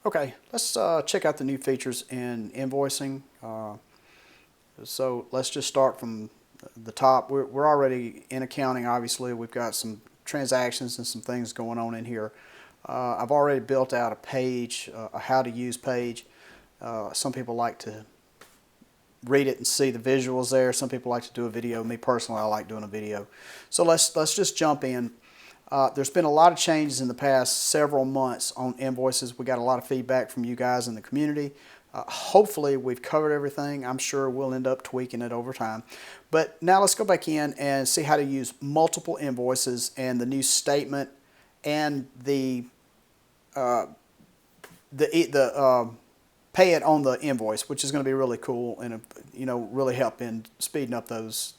Okay, let's check out the new features in invoicing. So let's just start from the top. We're already in accounting, obviously. We've got some transactions and some things going on in here. I've already built out a page, a how to use page. Some people like to read it and see the visuals there. Some people like to do a video. Me personally, I like doing a video. So let's just jump in. There's been a lot of changes in the past several months on invoices. We got a lot of feedback from you guys in the community. Hopefully we've covered everything. I'm sure we'll end up tweaking it over time. But now let's go back in and see how to use multiple invoices and the new statement and the pay it on the invoice, which is going to be really cool and really help in speeding up those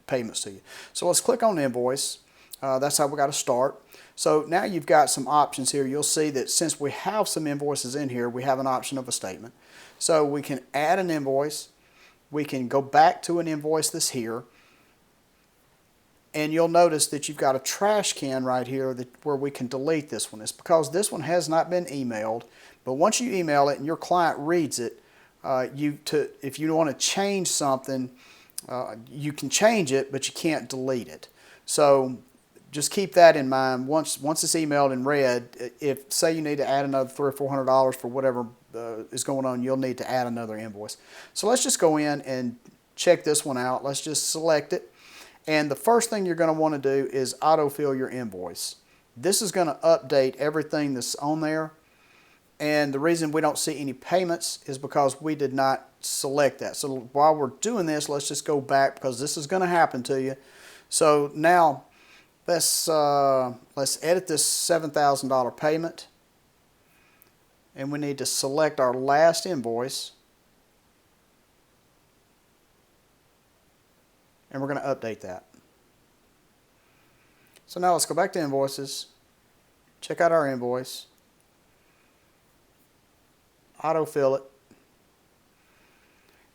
payments to you. So let's click on invoice. That's how we got to start. So now you've got some options here. You'll see that since we have some invoices in here, we have an option of a statement. So we can add an invoice. We can go back to an invoice that's here. And you'll notice that you've got a trash can right here where we can delete this one. It's because this one has not been emailed. But once you email it and your client reads it, if you want to change something, you can change it, but you can't delete it. So just keep that in mind. Once it's emailed and read, if say you need to add another $300 or $400 for whatever is going on, you'll need to add another invoice. So let's just go in and check this one out. Let's just select it. And the first thing you're going to want to do is autofill your invoice. This is going to update everything that's on there. And the reason we don't see any payments is because we did not select that. So while we're doing this, let's just go back because this is going to happen to you. So now let's edit this $7,000 payment. And we need to select our last invoice. And we're going to update that. So now let's go back to invoices, check out our invoice, autofill it,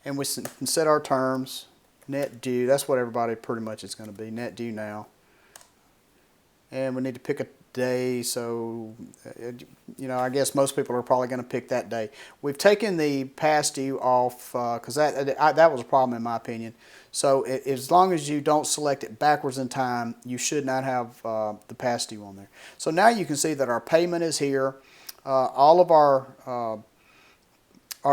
and we can set our terms, net due. That's what everybody pretty much is going to be, net due now. And we need to pick a day, so I guess most people are probably going to pick that day. We've taken the past due off because that was a problem in my opinion. So as long as you don't select it backwards in time, you should not have the past due on there. So now you can see that our payment is here. All of our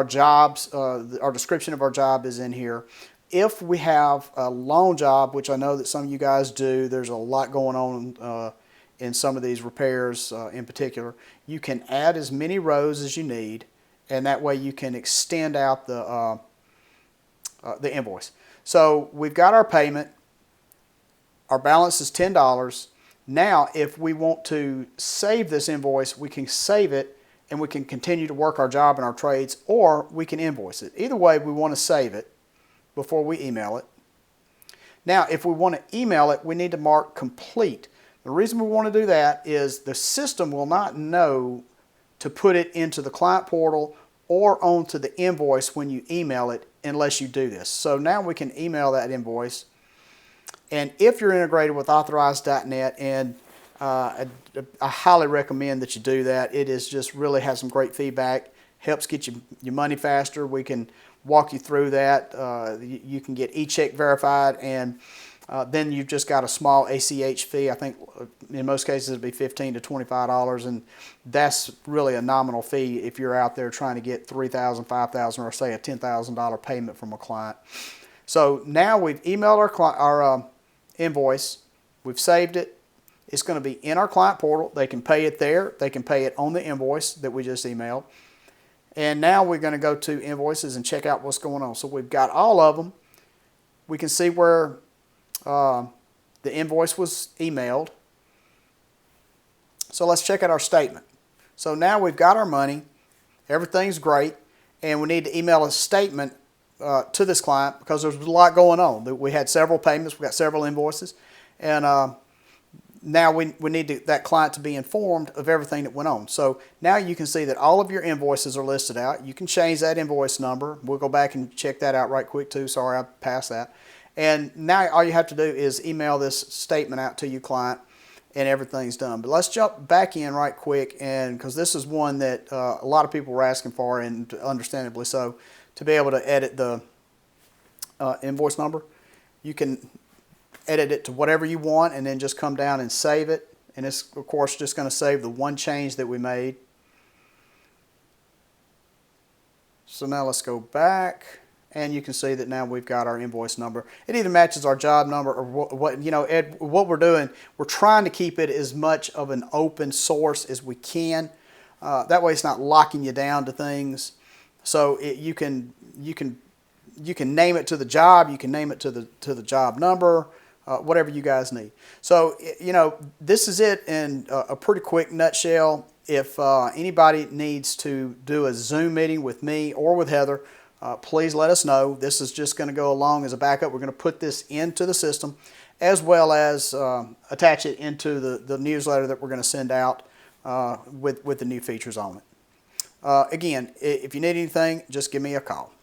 jobs, our description of our job is in here. If we have a loan job, which I know that some of you guys do, there's a lot going on in some of these repairs in particular, you can add as many rows as you need, and that way you can extend out the invoice. So we've got our payment. Our balance is $10. Now, if we want to save this invoice, we can save it and we can continue to work our job and our trades, or we can invoice it. Either way, we want to save it before we email it. Now, if we want to email it, we need to mark complete. The reason we want to do that is the system will not know to put it into the client portal or onto the invoice when you email it unless you do this. So now we can email that invoice. And if you're integrated with Authorize.net, and I highly recommend that you do that. It is just really has some great feedback, helps get your money faster. We can walk you through that. You can get e-check verified, and then you've just got a small ACH fee. I think in most cases it'd be $15 to $25, and that's really a nominal fee if you're out there trying to get $3,000, $5,000, or say a $10,000 payment from a client. So now we've emailed our invoice, we've saved it. It's going to be in our client portal. They can pay it there. They can pay it on the invoice that we just emailed. And now we're going to go to invoices and check out what's going on. So we've got all of them. We can see where the invoice was emailed. So let's check out our statement. So now we've got our money. Everything's great. And we need to email a statement to this client because there's a lot going on. We had several payments. We got several invoices. And now we need that client to be informed of everything that went on. So now you can see that all of your invoices are listed out. You can change that invoice number. We'll go back and check that out right quick too. Sorry, I passed that. And now all you have to do is email this statement out to your client. and everything's done. But let's jump back in right quick, and because this is one that a lot of people were asking for, and understandably so, to be able to edit the invoice number. You can edit it to whatever you want and then just come down and save it. And it's, of course, just going to save the one change that we made. So now let's go back, and you can see that now we've got our invoice number. It either matches our job number or what, you know, Ed, what we're doing, we're trying to keep it as much of an open source as we can. That way it's not locking you down to things. So you can name it to the job, you can name it to the job number, whatever you guys need. So, you know, this is it in a pretty quick nutshell. If anybody needs to do a Zoom meeting with me or with Heather, please let us know. This is just going to go along as a backup. We're going to put this into the system, as well as attach it into the newsletter that we're going to send out with the new features on it. Again, if you need anything, just give me a call.